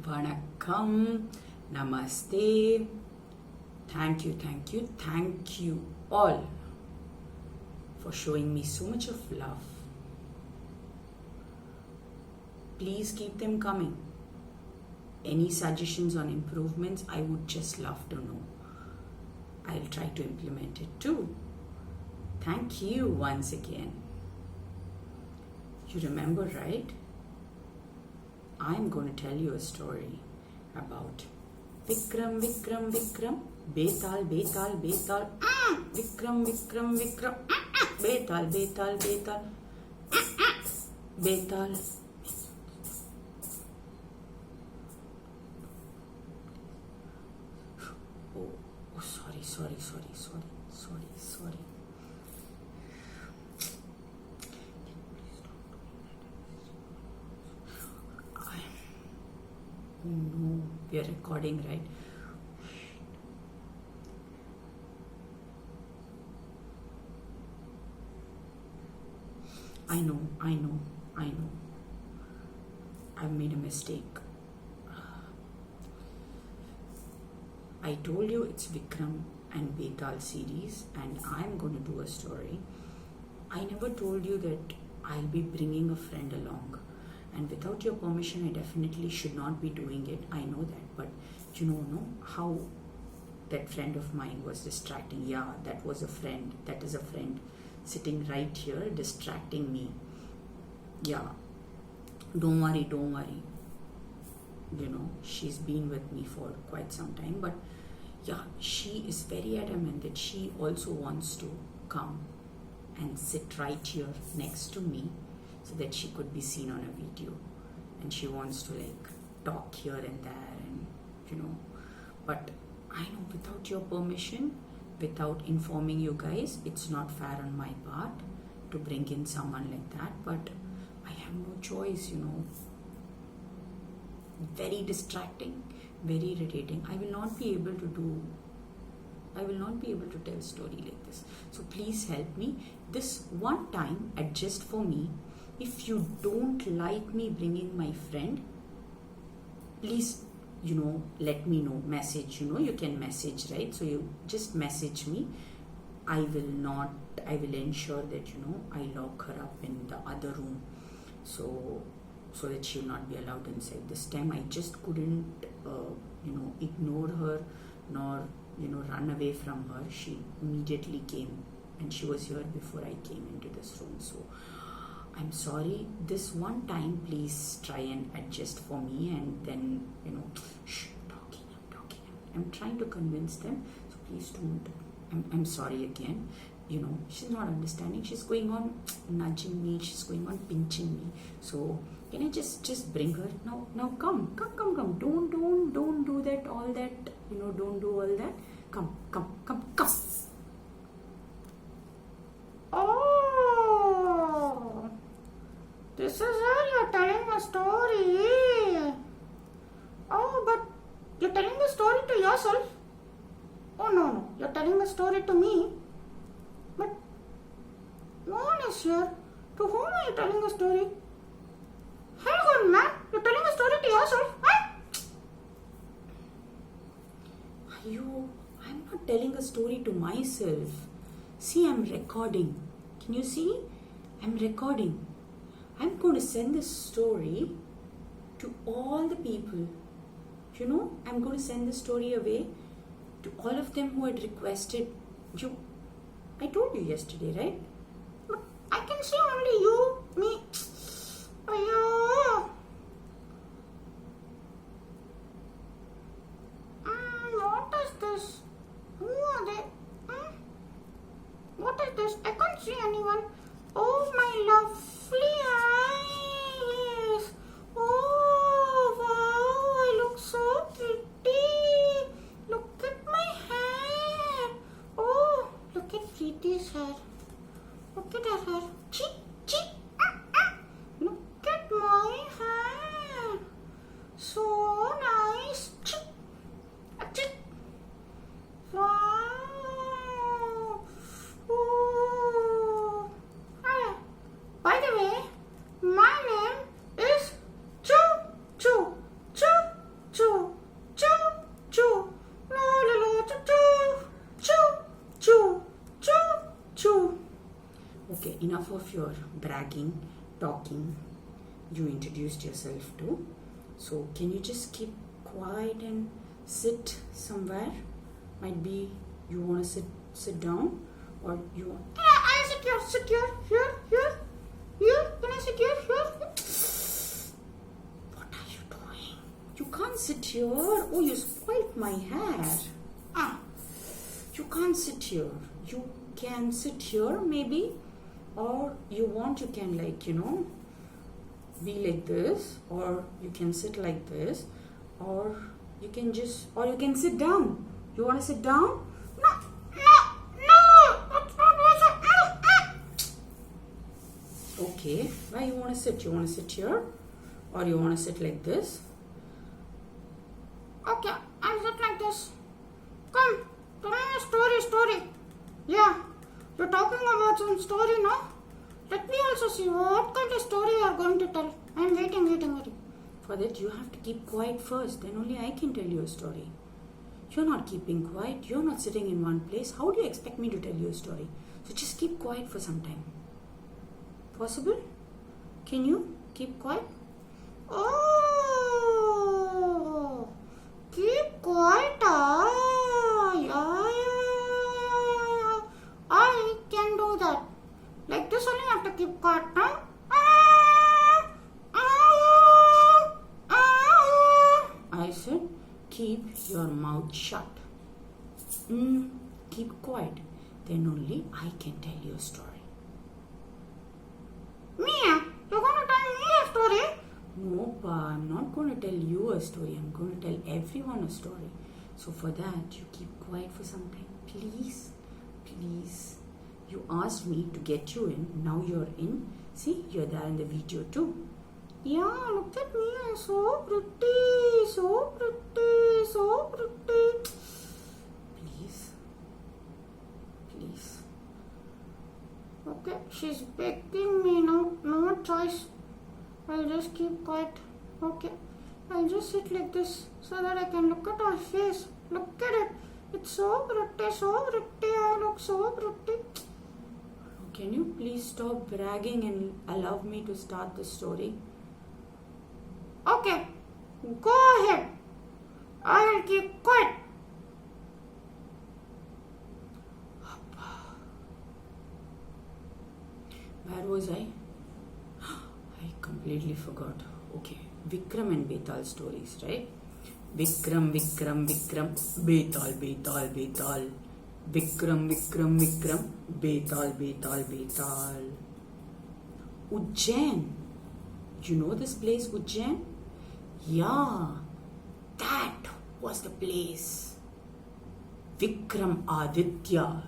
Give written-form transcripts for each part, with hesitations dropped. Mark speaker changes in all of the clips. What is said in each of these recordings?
Speaker 1: Vanakkam, Namaste. Thank you all for showing me so much of love. Please keep them coming. Any suggestions on improvements, I would just love to know. I'll try to implement it too. Thank you once again. You remember, right? I'm going to tell you a story about Vikram, Bethaal, Bethaal, Vikram, Bethaal, Bethaal. Oh, sorry. Oh no, we are recording, right? I know. I've made a mistake. I told you it's Vikram and Bethaal series, and I'm going to do a story. I never told you that I'll be bringing a friend along. And without your permission, I definitely should not be doing it. I know that. But you know how that friend of mine was distracting. Yeah, that was a friend. That is a friend sitting right here distracting me. Yeah. Don't worry. You know, she's been with me for quite some time. But yeah, she is very adamant that she also wants to come and sit right here next to me, so that she could be seen on a video, and she wants to talk here and there, and but I know without your permission, without informing you guys, it's not fair on my part to bring in someone like that, but I have no choice. Very distracting, very irritating. I will not be able to tell a story like this. So please help me. This one time, adjust for me. If you don't like me bringing my friend, please, let me know. Message, you can message, right? So you just message me. I will ensure that, I lock her up in the other room. So that she will not be allowed inside. This time I just couldn't, ignore her, nor, run away from her. She immediately came, and she was here before I came into this room. So I'm sorry. This one time, please try and adjust for me, and then, talking. I'm trying to convince them. So please don't. I'm sorry again. She's not understanding. She's going on nudging me. She's going on pinching me. So can I just bring her now? Come. Don't do that. All that. Don't do all that. Come. Oh, this is where you're telling a story. Oh, but you're telling the story to yourself. Oh no, you're telling a story to me. But no one is here. To whom are you telling a story? Hang on, man. You're telling a story to yourself, huh? I'm not telling a story to myself. See, I'm recording. Can you see? I'm recording. I'm going to send this story to all the people. I'm going to send this story away to all of them who had requested you. I told you yesterday, right? But I can see only you, me. Ayyo. What is this? Who are they? What is this? I can't see anyone. Oh, my lovely eyes. Oh, wow. I look so pretty. Look at my hair. Oh, look at Priti's hair. Look at her hair. Chee. enough of your bragging, talking. You introduced yourself too. So can you just keep quiet and sit somewhere? Might be you want to sit down, or you want... I sit here, here. Can I sit here, here? What are you doing? You can't sit here. Oh, you spoiled my hair. You can't sit here. You can sit here maybe, or you can be like this, or you can sit like this, or you can sit down. You want to sit down? No. Okay, why you want to sit? You want to sit here, or you want to sit like this? Okay, I'll sit like this. Come, tell me a story. Yeah, you're talking about some story, no? Let me also see what kind of story you are going to tell. I'm waiting. For that, you have to keep quiet first. Then only I can tell you a story. You're not keeping quiet. You're not sitting in one place. How do you expect me to tell you a story? So just keep quiet for some time. Possible? Can you keep quiet? Oh, keep quiet. Yeah. I can do that. Like this only you have to keep quiet, huh? I said, keep your mouth shut. Keep quiet. Then only I can tell you a story. Me? You're going to tell me a story? No, Pa, I'm not going to tell you a story. I'm going to tell everyone a story. So for that, you keep quiet for some time. Please. You asked me to get you in. Now you're in. See, you're there in the video too. Yeah, look at me. I'm so pretty. Please. Okay, she's begging me now. No choice. I'll just keep quiet. Okay, I'll just sit like this so that I can look at her face. Look at it. It's so pretty. I look so pretty. Can you please stop bragging and allow me to start the story? Okay, go ahead. I will keep quiet. Where was I? I completely forgot. Okay, Vikram and Bethaal stories, right? Vikram, Bethaal. Vikram, Bethaal. Ujjain. You know this place, Ujjain? Yeah, that was the place. Vikram Aditya,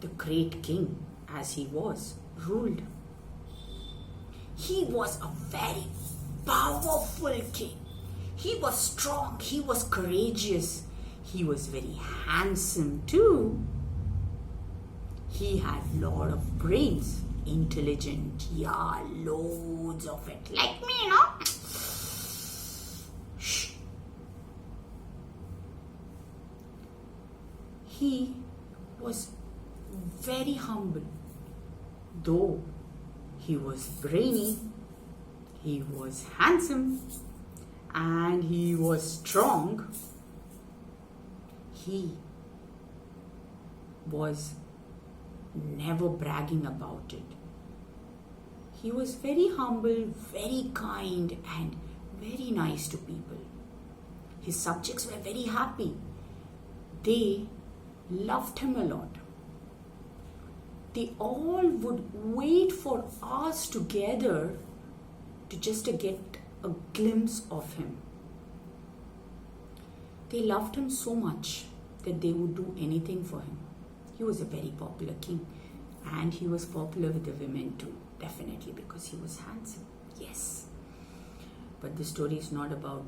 Speaker 1: the great king, as he was, ruled. He was a very powerful king. He was strong. He was courageous. He was very handsome too. He had a lot of brains. Intelligent. Yeah, loads of it. Like me, no? Shh. He was very humble. Though he was brainy, he was handsome, and he was strong, he was never bragging about it. He was very humble, very kind, and very nice to people. His subjects were very happy. They loved him a lot. They all would wait for hours together to just to get a glimpse of him. They loved him so much that they would do anything for him. He was a very popular king, and he was popular with the women too, definitely, because he was handsome. Yes. But the story is not about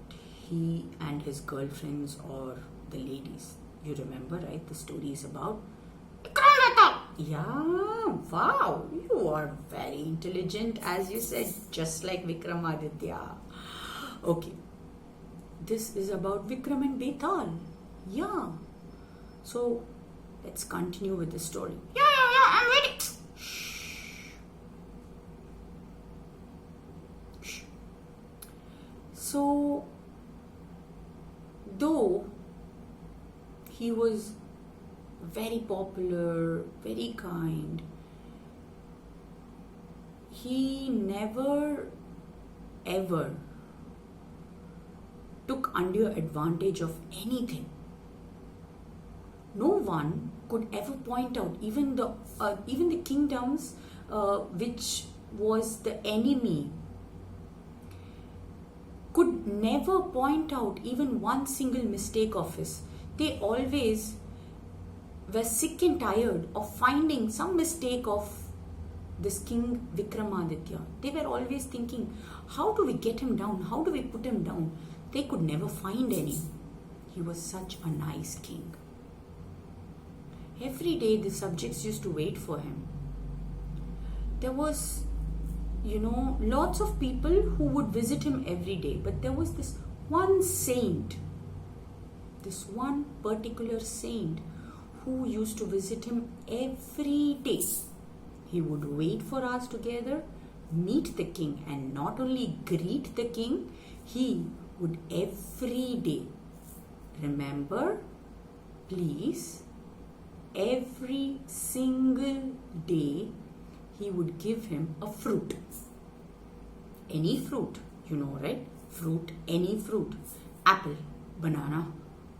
Speaker 1: he and his girlfriends or the ladies. You remember, right? The story is about Vikram. Yeah, wow, you are very intelligent, as you said, just like Vikramaditya. Okay, this is about Vikram and Bethaal. Yeah, so let's continue with the story. Yeah, I'm ready. Shh. So, though he was very popular, very kind, he never ever took undue advantage of anything. No one could ever point out, even the kingdoms which was the enemy could never point out even one single mistake of his. They always were sick and tired of finding some mistake of this King Vikramaditya. They were always thinking, how do we get him down? How do we put him down? They could never find any. He was such a nice king. Every day the subjects used to wait for him. There was, lots of people who would visit him every day, but there was this one saint, this one particular saint who used to visit him every day. He would wait for us together, meet the king, and not only greet the king, he would every day, remember, please, every single day, he would give him a fruit. Any fruit, right? Fruit, any fruit. Apple, banana,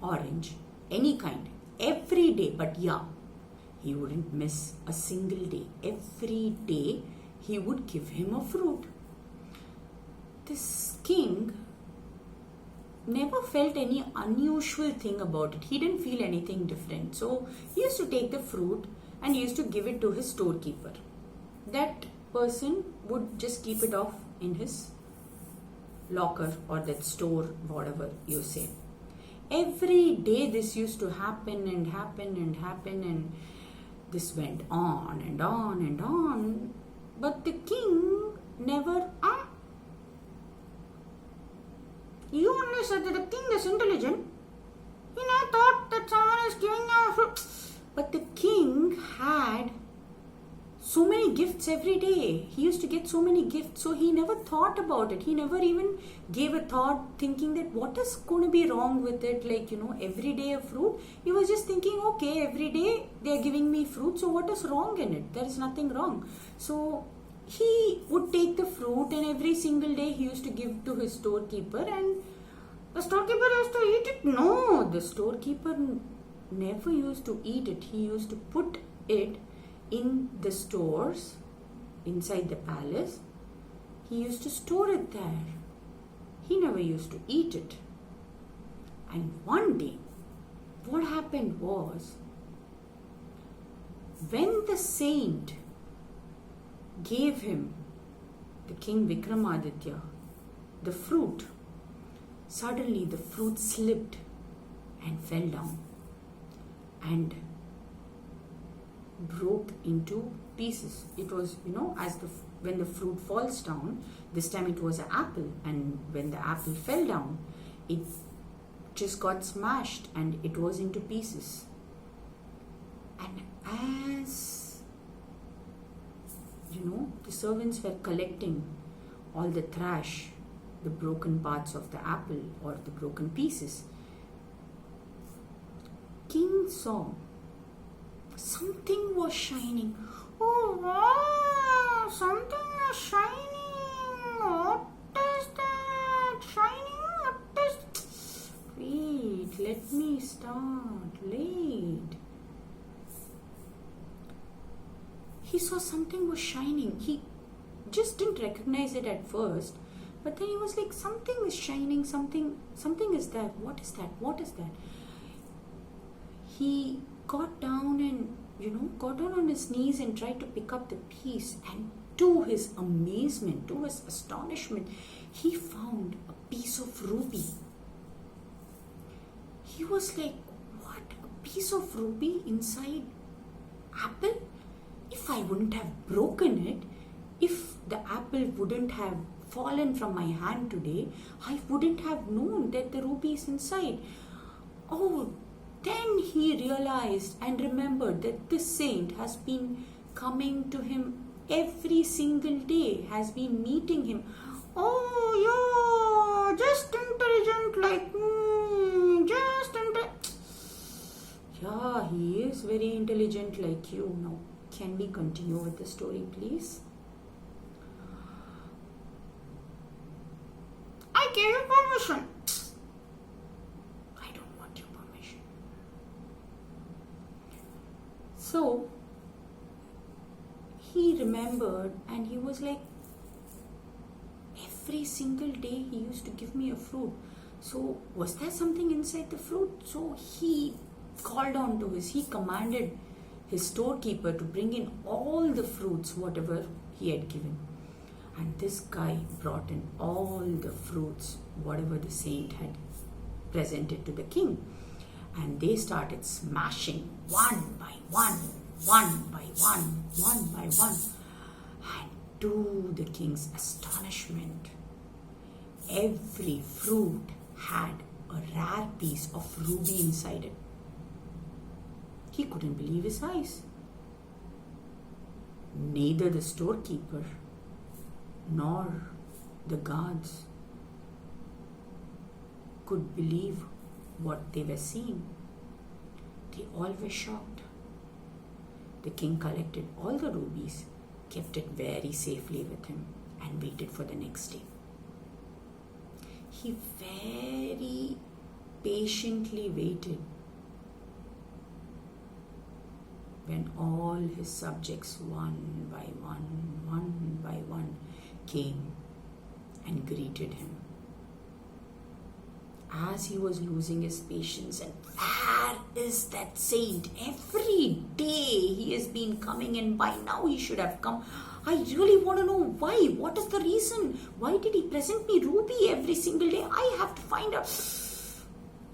Speaker 1: orange, any kind. Every day, but he wouldn't miss a single day. Every day, he would give him a fruit. This king never felt any unusual thing about it. He didn't feel anything different. So he used to take the fruit and he used to give it to his storekeeper. That person would just keep it off in his locker or that store, whatever you say. Every day this used to happen and happen and happen, and this went on and on and on. But the king never You only said that the king is intelligent. He never thought that someone is giving him a fruit. But the king had so many gifts every day. He used to get so many gifts. So he never thought about it. He never even gave a thought thinking that what is going to be wrong with it. Every day a fruit. He was just thinking, okay, every day they are giving me fruit. So what is wrong in it? There is nothing wrong. So he would take the fruit and every single day he used to give to his storekeeper, and the storekeeper used to eat it. No, the storekeeper never used to eat it. He used to put it in the stores inside the palace. He used to store it there. He never used to eat it. And one day, what happened was, when the saint gave him, the King Vikramaditya, the fruit, suddenly the fruit slipped and fell down and broke into pieces. It was, when the fruit falls down, this time it was an apple, and when the apple fell down, it just got smashed and it was into pieces. And as the servants were collecting all the trash, the broken parts of the apple or the broken pieces, King saw something was shining. Oh wow, something is shining. What is that? Shining? What is... Wait, let me start. Wait. He saw something was shining. He just didn't recognize it at first. But then he was like, something is shining, something is there. What is that? What is that? He got down and, got down on his knees and tried to pick up the piece. And to his amazement, to his astonishment, he found a piece of ruby. He was like, what? A piece of ruby inside apple? If I wouldn't have broken it, if the apple wouldn't have fallen from my hand today, I wouldn't have known that the ruby is inside. Oh, then he realized and remembered that this saint has been coming to him every single day, has been meeting him. Oh, yeah, just very intelligent like you. Now, can we continue with the story, please? I gave you permission. I don't want your permission. So, he remembered and he was like, every single day he used to give me a fruit. So, was there something inside the fruit? So, he commanded his storekeeper to bring in all the fruits, whatever he had given. And this guy brought in all the fruits, whatever the saint had presented to the king. And they started smashing one by one by one. And to the king's astonishment, every fruit had a rare piece of ruby inside it. He couldn't believe his eyes. Neither the storekeeper nor the guards could believe what they were seeing. They all were shocked. The king collected all the rubies, kept it very safely with him, and waited for the next day. He very patiently waited when all his subjects one by one came and greeted him. As he was losing his patience, and where is that saint? Every day he has been coming, and by now he should have come. I really want to know why. What is the reason? Why did he present me ruby every single day? I have to find out.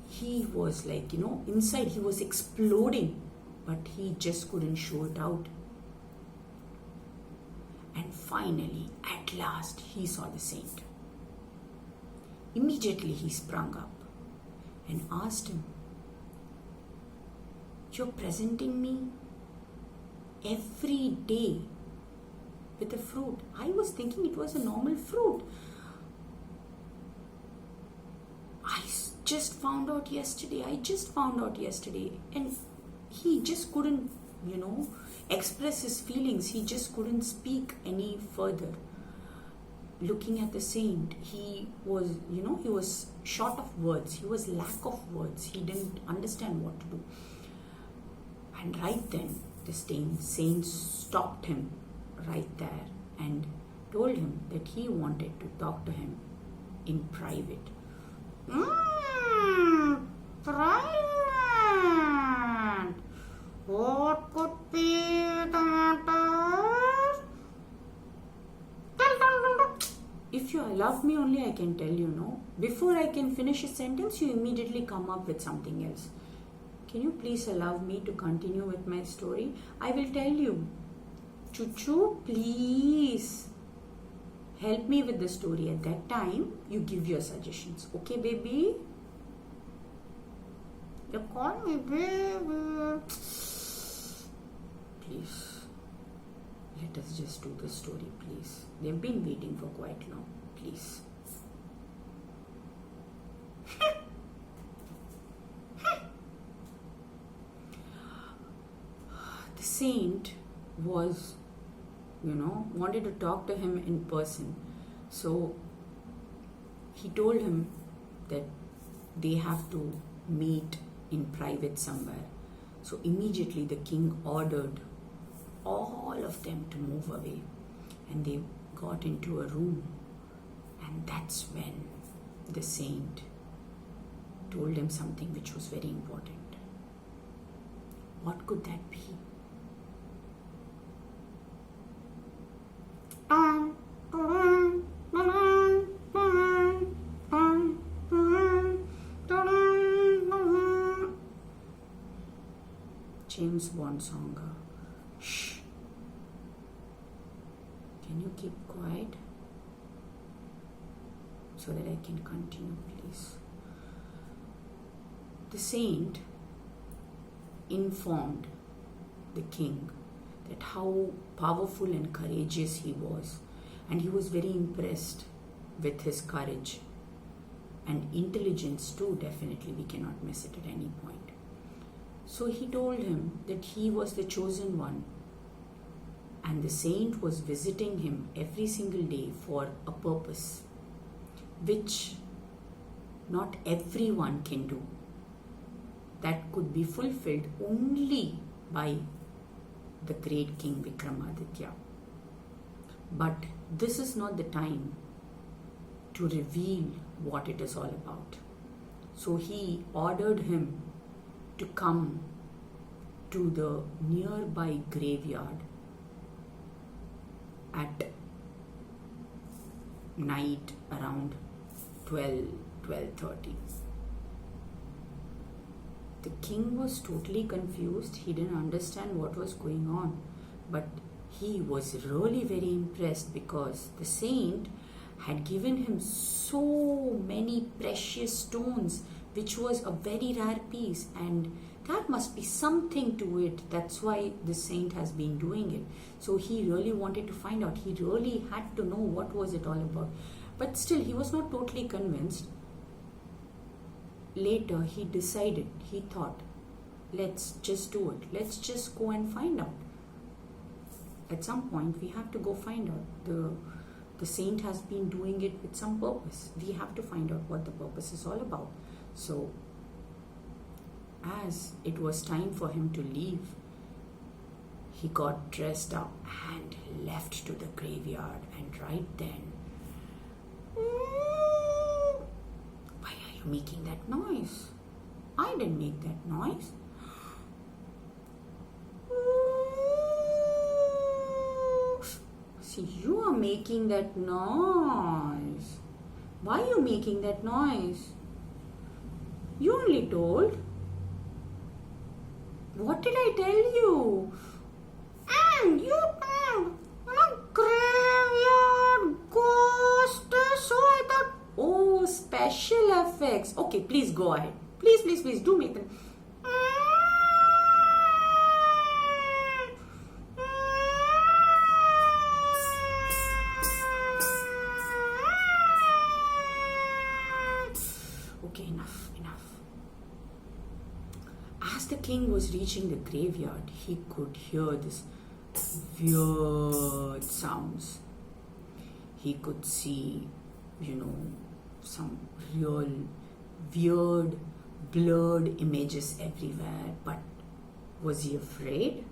Speaker 1: He was like, inside he was exploding, but he just couldn't show it out. And finally, at last, he saw the saint. Immediately he sprung up and asked him, "You're presenting me every day with a fruit. I was thinking it was a normal fruit. I just found out yesterday. And he just couldn't, express his feelings. He just couldn't speak any further. Looking at the saint, he was short of words. He was lack of words. He didn't understand what to do. And right then, the saint stopped him right there and told him that he wanted to talk to him in private. Private? What could be the matter? If you allow me only, I can tell you, no? Before I can finish a sentence, you immediately come up with something else. Can you please allow me to continue with my story? I will tell you. Chuchu, please help me with the story. At that time, you give your suggestions. Okay, baby? You call me baby. Please. Let us just do the story, please. They've been waiting for quite long. Please. The saint was, wanted to talk to him in person. So he told him that they have to meet in private somewhere. So immediately the king ordered all of them to move away, and they got into a room, and that's when the saint told him something which was very important. What could that be? James Bond song. Shh. Can you keep quiet so that I can continue, please? The saint informed the king that how powerful and courageous he was, and he was very impressed with his courage and intelligence too. Definitely, we cannot miss it at any point. So he told him that he was the chosen one, and the saint was visiting him every single day for a purpose which not everyone can do. That could be fulfilled only by the great King Vikramaditya. But this is not the time to reveal what it is all about. So he ordered him to come to the nearby graveyard at night around 12:30. The king was totally confused. He didn't understand what was going on, but he was really very impressed because the saint had given him so many precious stones, which was a very rare piece, and that must be something to it. That's why the saint has been doing it. So he really wanted to find out. He really had to know what was it all about. But still, he was not totally convinced. Later, he decided, he thought, let's just do it. Let's just go and find out. At some point, we have to go find out. The saint has been doing it with some purpose. We have to find out what the purpose is all about. So, as it was time for him to leave, he got dressed up and left to the graveyard. And right then, why are you making that noise? I didn't make that noise. See, you are making that noise. Why are you making that noise? You only told. What did I tell you? And you found a graveyard ghost. So I thought, oh, special effects. Okay, please go ahead. Please do make them. Okay, enough. As the king was reaching the graveyard, he could hear this weird sounds. He could see, some real weird blurred images everywhere. But was he afraid?